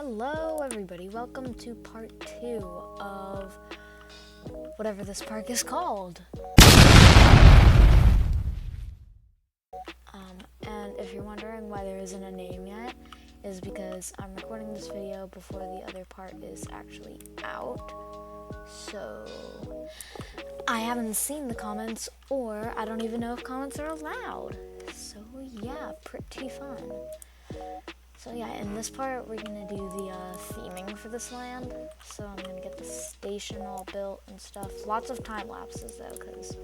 Hello everybody, welcome to part 2 of whatever this park is called. And if you're wondering why there isn't a name yet, is because I'm recording this video before the other part is actually out. So I haven't seen the comments, or I don't even know if comments are allowed. So yeah, pretty fun. So yeah, in this part, we're gonna do the theming for this land. So I'm gonna get the station all built and stuff. Lots of time lapses though, because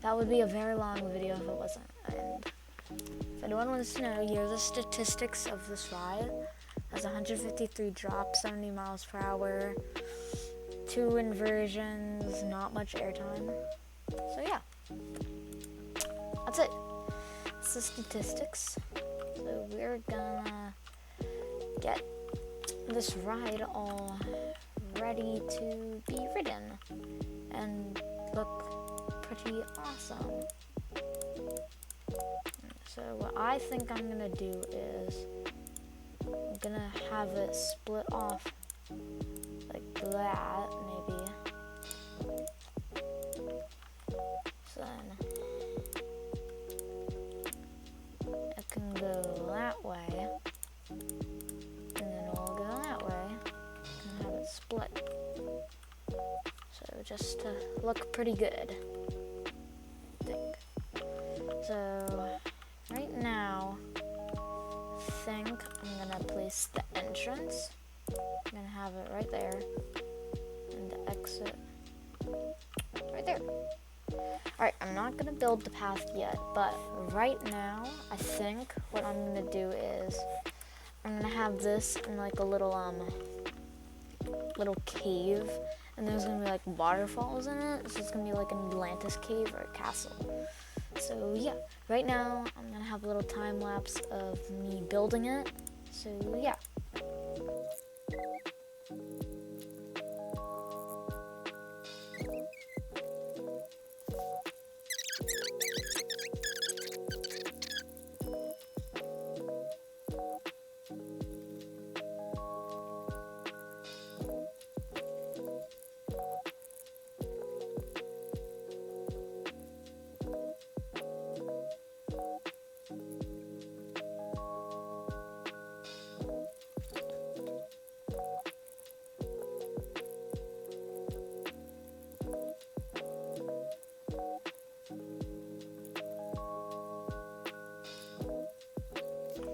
that would be a very long video if it wasn't. And if anyone wants to know, here are the statistics of this ride. It has 153 drops, 70 miles per hour, 2 inversions, not much airtime. So yeah, that's it. It's the statistics. So we're gonna get this ride all ready to be ridden and look pretty awesome. So what I think I'm gonna do is I'm gonna have it split off like that, maybe. So then it can go that way, and then it'll go that way, and have it split. So just to look pretty good, I think. So right now, I think I'm gonna place the entrance. I'm gonna have it right there, and the exit right there. Alright, I'm not going to build the path yet, but right now, I think what I'm going to do is I'm going to have this in like a little cave, and there's going to be like waterfalls in it, so it's going to be like an Atlantis cave or a castle. So yeah, right now, I'm going to have a little time lapse of me building it, so yeah.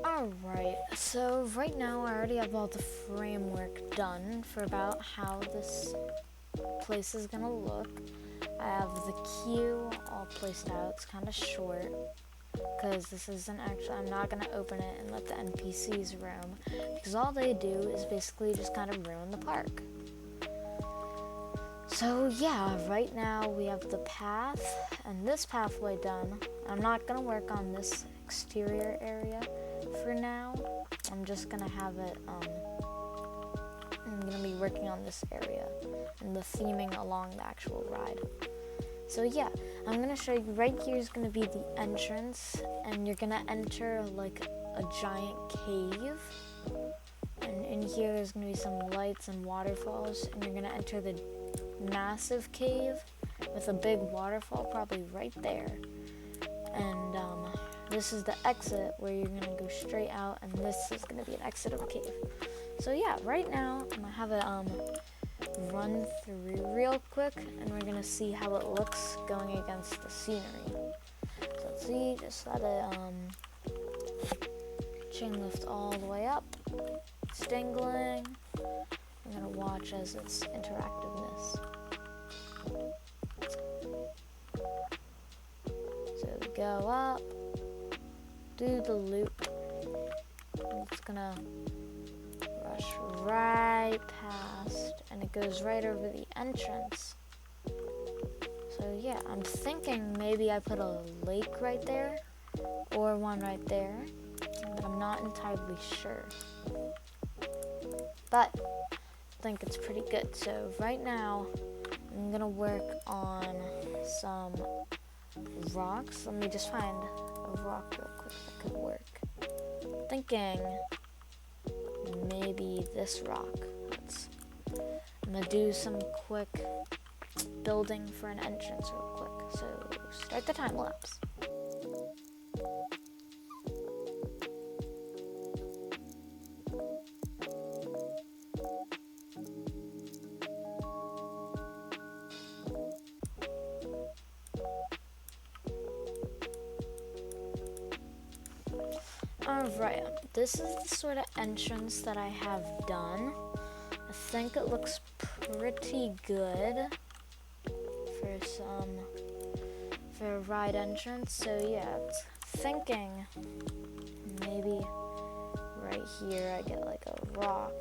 Alright, so right now I already have all the framework done for about how this place is gonna look. I have the queue all placed out. It's kind of short because this isn't actually, I'm not gonna open it and let the NPCs roam, because all they do is basically just kind of ruin the park. So yeah, right now we have the path and this pathway done. I'm not gonna work on this exterior area for now. I'm just gonna have it, I'm gonna be working on this area and the theming along the actual ride. So yeah, I'm gonna show you, right here is gonna be the entrance, and you're gonna enter like a giant cave, and in here is gonna be some lights and waterfalls, and you're gonna enter the massive cave with a big waterfall probably right there, and this is the exit where you're gonna go straight out, and this is gonna be an exit of a cave. So yeah, right now I'm gonna have it run through real quick, and we're gonna see how it looks going against the scenery. So let's see, just let it chain lift all the way up. It's dangling. I'm gonna watch as its interactiveness. So we go up, do the loop. It's gonna rush right past, and it goes right over the entrance. So yeah, I'm thinking maybe I put a lake right there, or one right there, but I'm not entirely sure. But I think it's pretty good. So right now, I'm gonna work on some rocks. Let me just find a rock real quick that could work. Thinking maybe this rock. I'm gonna do some quick building for an entrance real quick. So start the time lapse. Alright, this is the sort of entrance that I have done. I think it looks pretty good for a ride entrance. So yeah, it's thinking maybe right here I get like a rock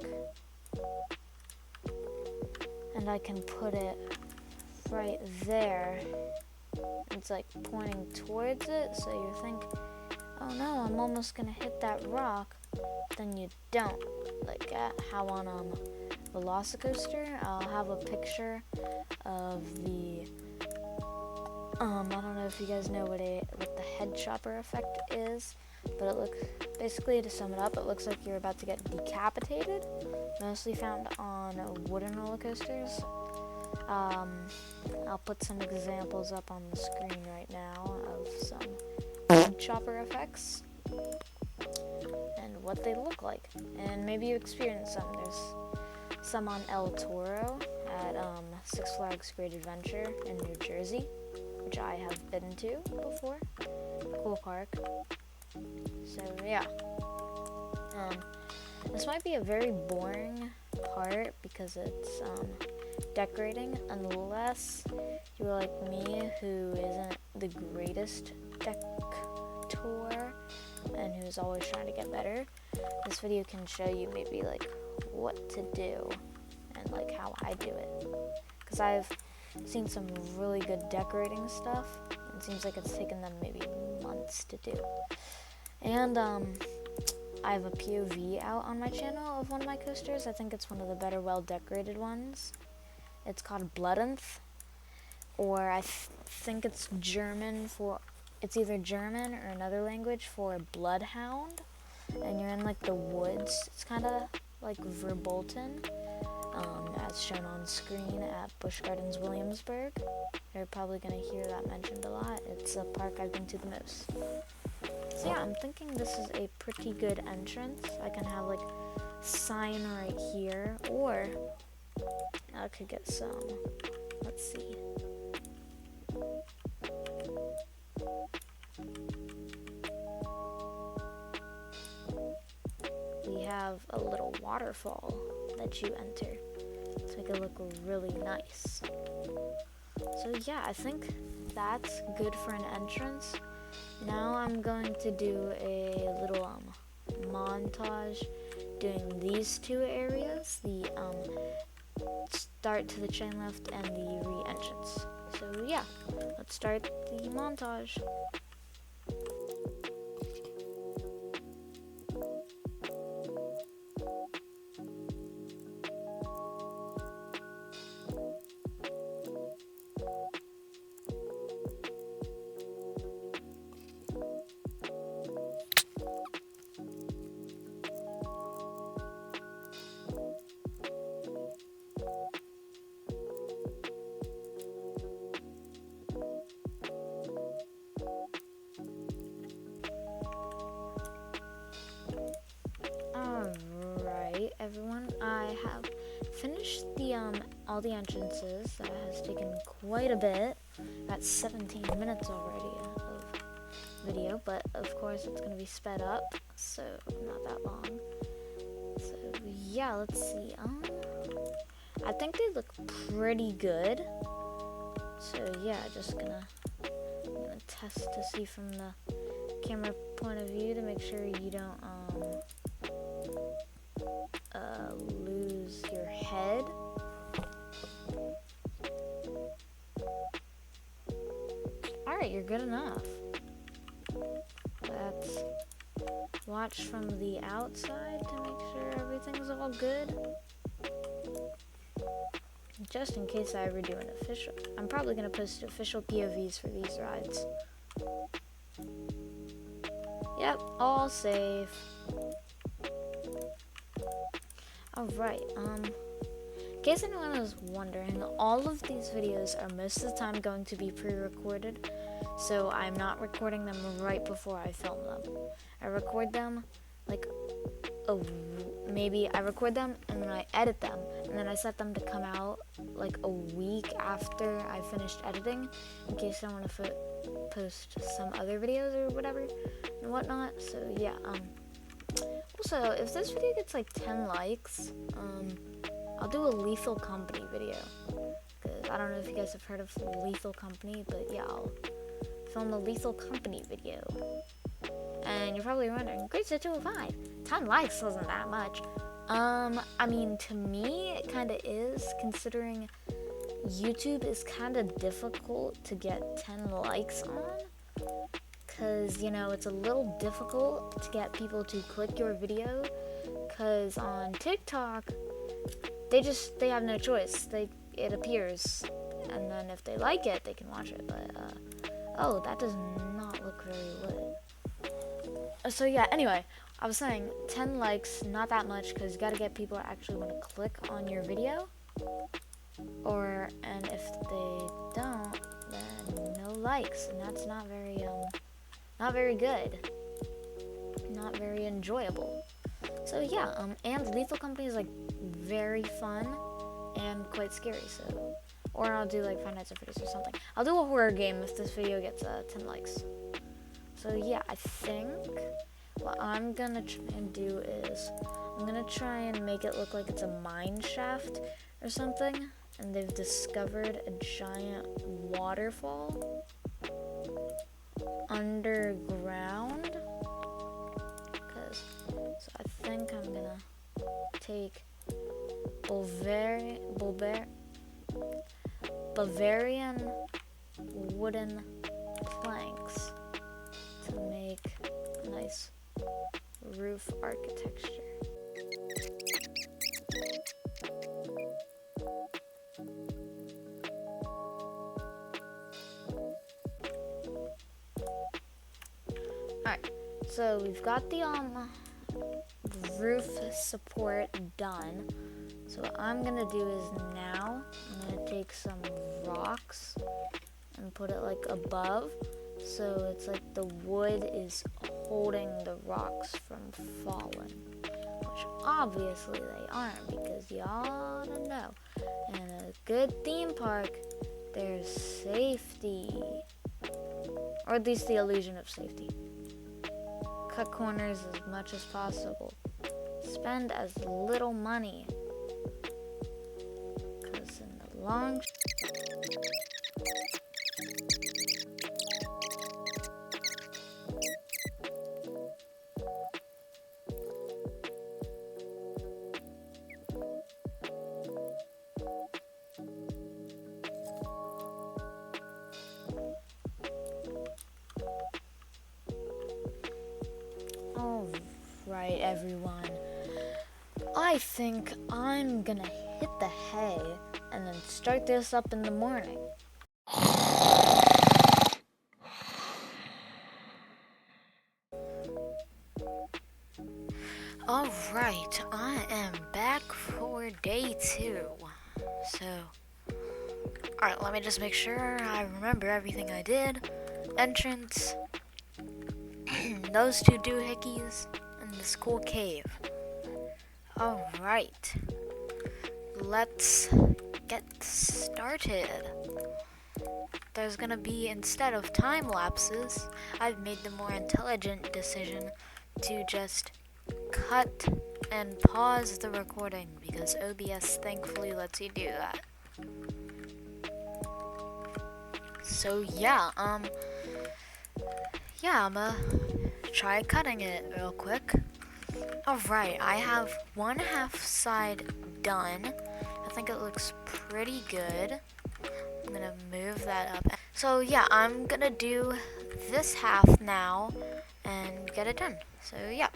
and I can put it right there. It's like pointing towards it, so you think, oh no, I'm almost gonna hit that rock. Then you don't. Like how on Velocicoaster, I'll have a picture of the I don't know if you guys know what the head chopper effect is, but it looks, basically to sum it up, it looks like you're about to get decapitated. Mostly found on wooden roller coasters. I'll put some examples up on the screen right now of some head chopper effects and what they look like, and maybe you experience some. There's some on El Toro at Six Flags Great Adventure in New Jersey, which I have been to before. Cool park. So yeah, this might be a very boring part because it's decorating, unless you're like me, who isn't the greatest decor and who's always trying to get better. This video can show you maybe like what to do and like how I do it, because I've seen some really good decorating stuff and it seems like it's taken them maybe months to do. And I have a POV out on my channel of one of my coasters. I think it's one of the better well decorated ones. It's called Bloodenth, or I think it's German for, it's either German or another language for bloodhound, and you're in like the woods. It's kind of like Verbolten, as shown on screen at Busch Gardens Williamsburg. You're probably going to hear that mentioned a lot. It's a park I've been to the most. So yeah, I'm thinking this is a pretty good entrance. I can have like sign right here, or I could get some, let's see. We have a little waterfall that you enter to make it look really nice. So yeah, I think that's good for an entrance. Now I'm going to do a little montage doing these two areas, the start to the chain lift and the re-entrance. So yeah, let's start the montage. Alright, everyone, I have finished the all the entrances. That has taken quite a bit. Got 17 minutes already of video, but of course it's going to be sped up, so not that long. So yeah, let's see. I think they look pretty good. So yeah, I'm gonna test to see from the camera point of view to make sure you don't lose your head. Alright, you're good enough. Let's watch from the outside to make sure everything's all good. Just in case I ever do an official, I'm probably going to post official POVs for these rides. Yep, all safe. Alright, in case anyone was wondering, all of these videos are most of the time going to be pre-recorded, so I'm not recording them right before I film them. I record them like maybe I record them and then I edit them, and then I set them to come out like a week after I finished editing, in case I want to post some other videos or whatever and whatnot. So yeah, also, if this video gets like 10 likes, I'll do a Lethal Company video. Because I don't know if you guys have heard of Lethal Company, but yeah, I'll film a Lethal Company video. And you're probably wondering, Great Set 205, 10 likes wasn't that much. I mean, to me, it kind of is, considering YouTube is kind of difficult to get 10 likes on. Because, you know, it's a little difficult to get people to click your video. Because on TikTok, they have no choice. It appears, and then if they like it, they can watch it. But oh, that does not look very lit. So yeah, anyway, I was saying 10 likes, not that much, because you gotta get people to actually want to click on your video. And if they don't, then no likes, and that's not very good, not very enjoyable. So yeah, and Lethal Company is like very fun and quite scary. So, or I'll do like Five Nights at Freddy's or something. I'll do a horror game if this video gets 10 likes. So yeah, I think what I'm gonna try and do is I'm gonna try and make it look like it's a mine shaft or something, and they've discovered a giant waterfall underground. So I think I'm gonna take Bavarian wooden planks to make a nice roof architecture. Alright, so we've got the roof support done. So what I'm gonna do is now I'm gonna take some rocks and put it like above, so it's like the wood is holding the rocks from falling, which obviously they aren't, because y'all don't know, in a good theme park there's safety, or at least the illusion of safety. Cut corners as much as possible. Spend as little money, because in the long Alright, everyone. I think I'm gonna hit the hay and then start this up in the morning. Alright, I am back for day 2. So, alright, let me just make sure I remember everything I did. Entrance, those 2 doohickeys, and this cool cave. Alright, let's get started. There's gonna be, instead of time lapses, I've made the more intelligent decision to just cut and pause the recording, because OBS thankfully lets you do that. So yeah, I'm gonna try cutting it real quick. Alright, I have 1/2 side done. I think it looks pretty good. I'm gonna move that up. So yeah, I'm gonna do this half now and get it done. So yeah.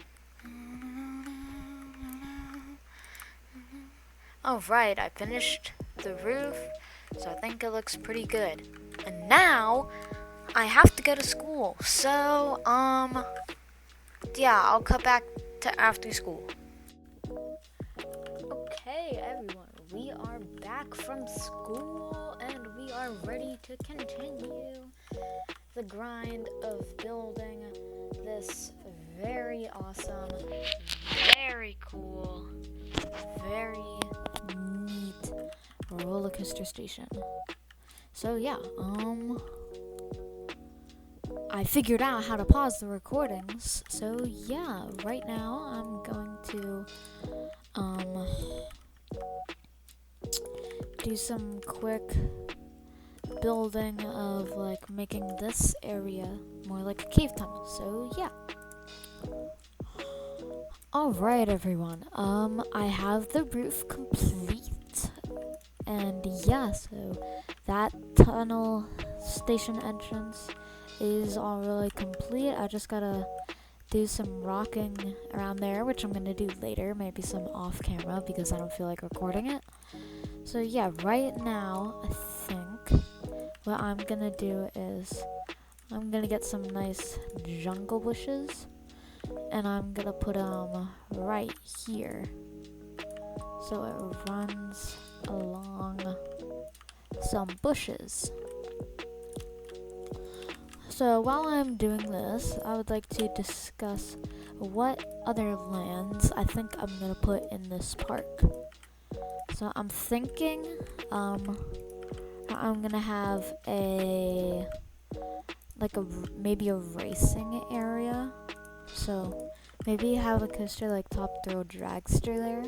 Alright, I finished the roof, so I think it looks pretty good. And now I have to go to school. So yeah, I'll cut back to after school. we are back from school and we are ready to continue the grind of building this very awesome, very cool, very neat roller coaster station. So yeah, I figured out how to pause the recordings. So yeah, right now I'm going to do some quick building of like making this area more like a cave tunnel. So yeah. Alright everyone, I have the roof complete, and yeah, so that tunnel station entrance is already complete. I just gotta do some rocking around there, which I'm gonna do later, maybe some off camera because I don't feel like recording it. So yeah, right now I think what I'm gonna do is I'm gonna get some nice jungle bushes and I'm gonna put them right here so it runs along some bushes. So while I'm doing this, I would like to discuss what other lands I think I'm gonna put in this park. So I'm thinking I'm gonna have maybe a racing area. So maybe have a coaster like Top Thrill Dragster there,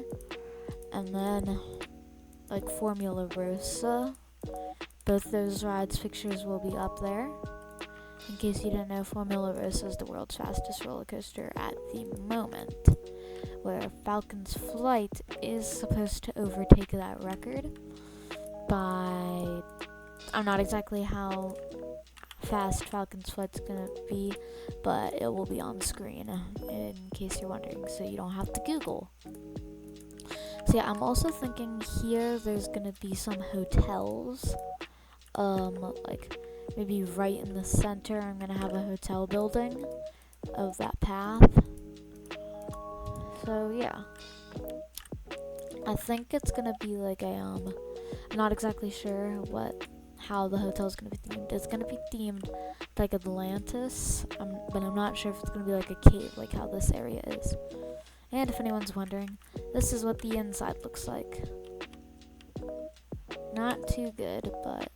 and then like Formula Rosa. Both those rides pictures will be up there. In case you didn't know, Formula Rosa is the world's fastest roller coaster at the moment, where Falcon's Flight is supposed to overtake that record by, I'm not exactly how fast Falcon's Flight's gonna be, but it will be on screen in case you're wondering, so you don't have to Google. So yeah, I'm also thinking here there's gonna be some hotels, like maybe right in the center I'm gonna have a hotel building of that path. So yeah, I think it's gonna be like a I'm not exactly sure how the hotel's gonna be themed. It's gonna be themed like Atlantis, but I'm not sure if it's gonna be like a cave, like how this area is. And if anyone's wondering, this is what the inside looks like. Not too good, but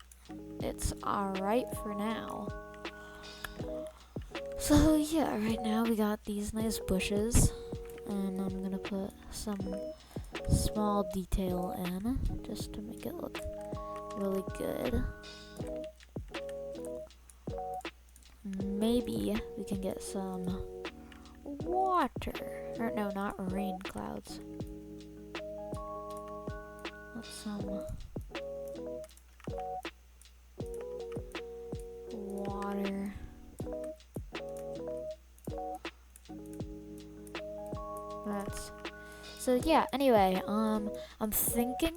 it's alright for now. So yeah, right now we got these nice bushes, and I'm gonna put some small detail in just to make it look really good. Maybe we can get some water, or no, not rain clouds. Let's some water. So yeah, anyway, I'm thinking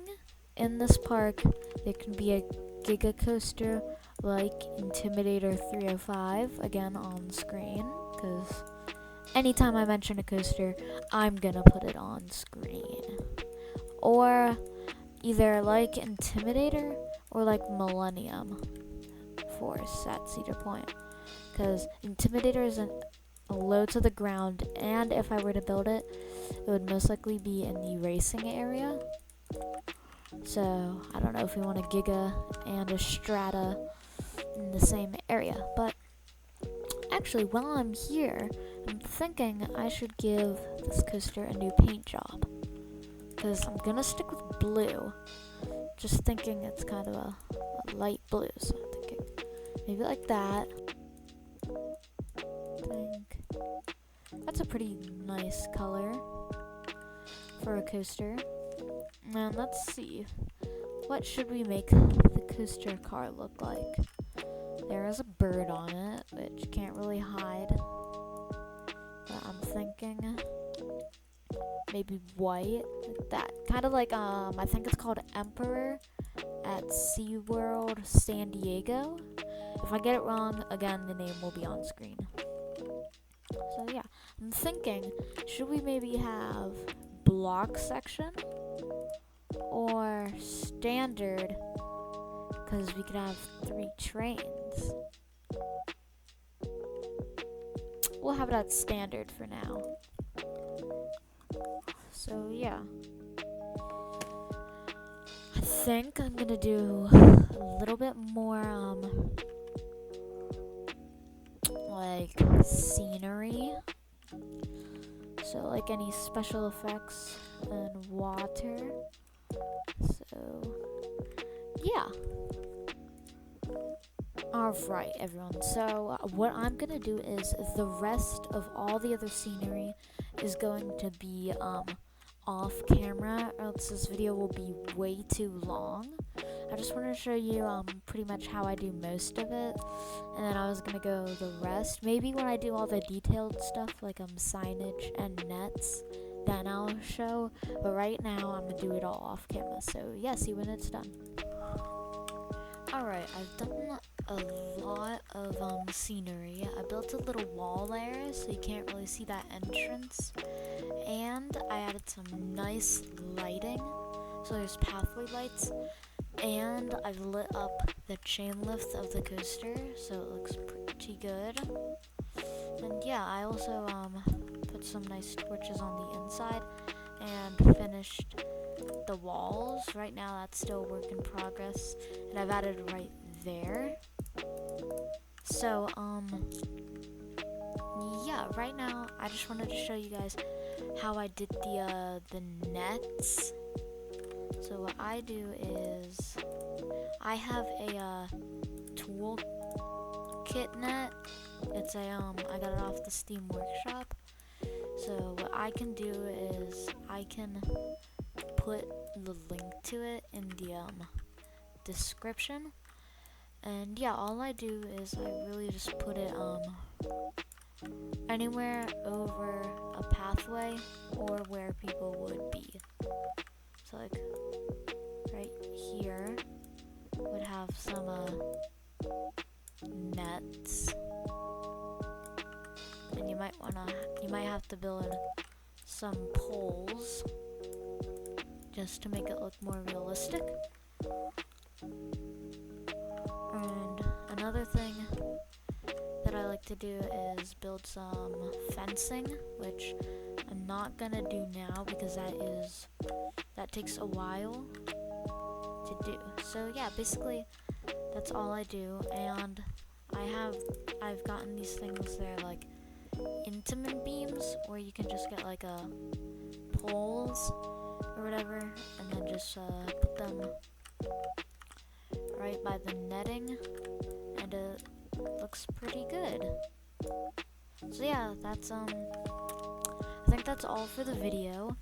in this park there can be a Giga Coaster like Intimidator 305 again on screen, because anytime I mention a coaster, I'm gonna put it on screen. Or either like Intimidator or like Millennium Force at Cedar Point, because Intimidator is low to the ground, and if I were to build it, it would most likely be in the racing area. So I don't know if we want a Giga and a Strata in the same area, but actually while I'm here, I'm thinking I should give this coaster a new paint job, because I'm gonna stick with blue, just thinking it's kind of a light blue, so I'm thinking maybe like that. I think that's a pretty nice color for a coaster. And let's see, what should we make the coaster car look like? There is a bird on it, which can't really hide, but I'm thinking maybe white, like that. Kind of like, I think it's called Emperor at SeaWorld San Diego. If I get it wrong, again, the name will be on screen. So yeah, I'm thinking, should we maybe have block section or standard, because we could have 3 trains. We'll have it at standard for now. So yeah, I think I'm gonna do a little bit more like scenery, so like any special effects and water. So yeah. Alright everyone, so what I'm gonna do is the rest of all the other scenery is going to be off camera, or else this video will be way too long. I just wanted to show you pretty much how I do most of it, and then I was gonna go the rest. Maybe when I do all the detailed stuff like signage and nets, then I'll show, but right now I'm gonna do it all off camera. So yeah, see when it's done. Alright, I've done a lot of scenery. I built a little wall there so you can't really see that entrance, and I added some nice lighting, so there's pathway lights, and I've lit up the chain lift of the coaster so it looks pretty good. And yeah, I also put some nice torches on the inside and finished the walls. Right now that's still a work in progress, and I've added right there. So yeah, right now I just wanted to show you guys how I did the nets. So what I do is I have a tool kit net. It's a I got it off the Steam Workshop. So what I can do is I can put the link to it in the description. And yeah, all I do is I really just put it anywhere over a pathway or where people would be. So like right here would have some nets, and you might have to build some poles just to make it look more realistic. And another thing that I like to do is build some fencing, which I'm not gonna do now because that takes a while to do. So yeah, basically that's all I do, and I've gotten these things, they're like intimate beams, where you can just get like poles or whatever, and then just put them right by the netting, and it looks pretty good. So yeah, that's I think that's all for the video.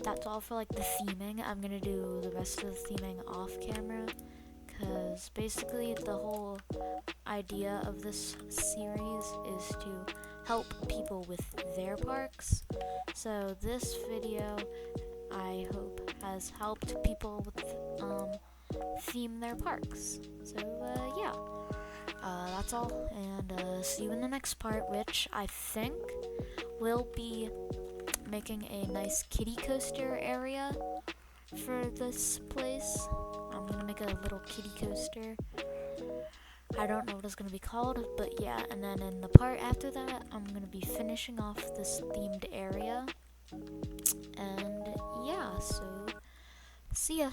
That's all for like the theming. I'm gonna do the rest of the theming off camera, because basically the whole idea of this series is to help people with their parks. So this video, I hope, has helped people with theme their parks. So yeah, that's all, and see you in the next part, which I think will be making a nice kiddie coaster area for this place. I'm gonna make a little kiddie coaster. I don't know what it's gonna be called, but yeah, and then in the part after that, I'm gonna be finishing off this themed area. And yeah, so see ya.